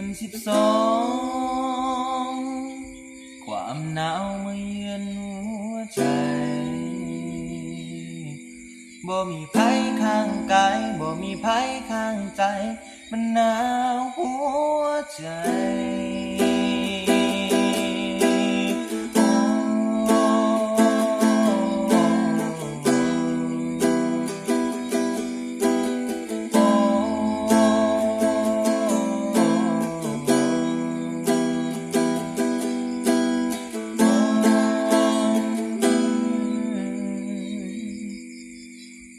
12ความหนาวมาเยือนหัวใจบ่มีภัยข้างกายบ่มีภัยข้างใจมันหนาวหัวใจ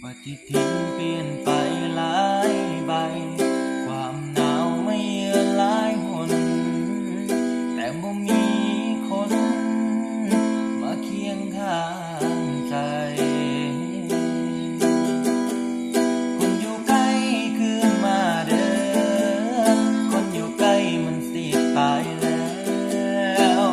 ปฏิทินเปลี่ยนไปหลายใบความหนาวไม่เยือนหลายหนแต่บ่มีคนมาเคียงข้างใจคนอยู่ใกล้คืนมาเด้อคนอยู่ใกล้มันสิตายแล้ว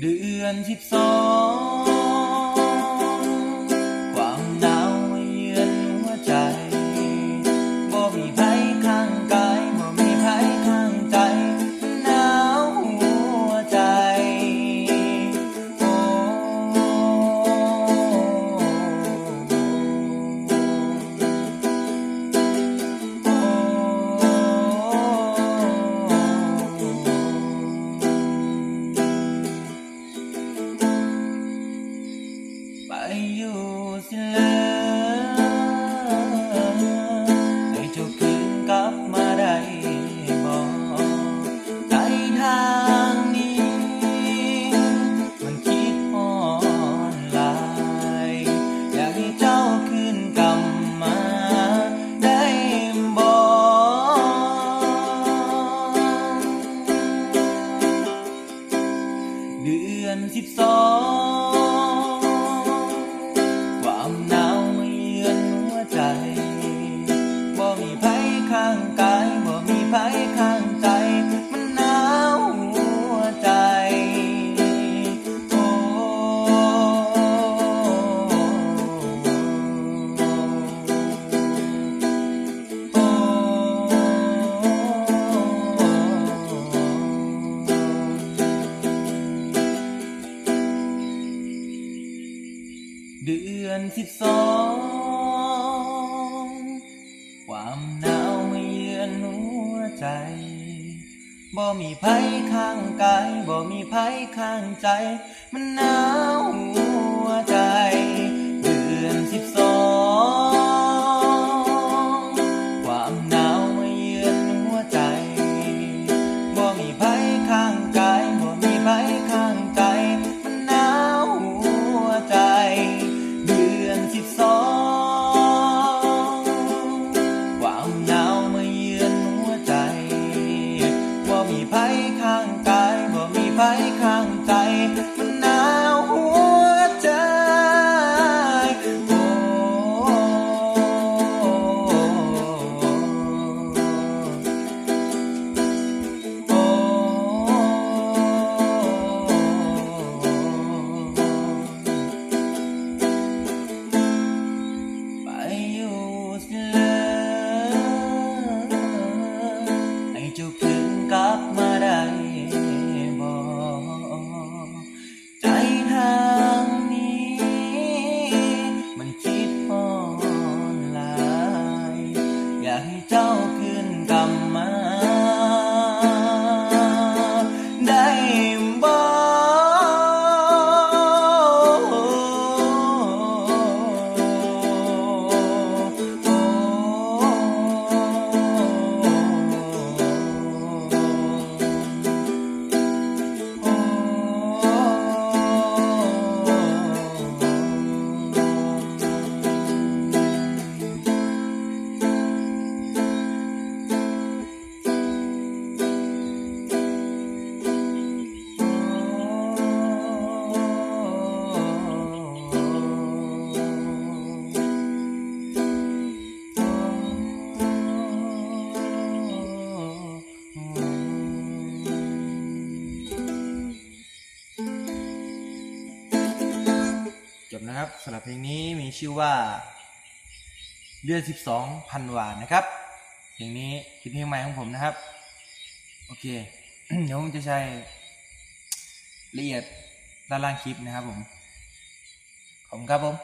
เดือน 12ความหนาวมาเยือนหัวใจบ่มีภัยข้างกายบ่มีภัยข้างใจหนาวหัวใจโอ้ไปอยู่สิเลอให้เจ้าคืนกลับมาได้บ่ใจทางนี้มันคิดอ่อนหลายอยากให้เจ้าคืนกลับมาได้บ่เดือน 12ความหนาวมาเยือนหัวใจบ่มีภัยข้างกายบ่มีภัยข้างใจมันหนาวหัวใจโอ้โอ้เดือน 12ความหนาวมาเยือนหัวใจบ่มีภัยข้างกายบ่มีภัยข้างใจมันหนาวหัวใจเดือน 12ความหนาวมาเยือนหัวใจบ่มีภัยข้างกายบ่มีภัยข้างใจมันหนาวหัวใจเดือน 12ความหนาวมาเยือนหัวใจบ่มีภัยข้างกายบ่มีภัยข้างใจมันหนาวหัว จบนะครับสำหรับเพลงนี้มีชื่อว่าเดือน12พันวานะครับเพลงนี้คือเพลงใหม่ของผมนะครับโอเค เดี๋ยวผมจะใช้ละเอียดด้านล่างคลิปนะครับผมขอบคุณครับผม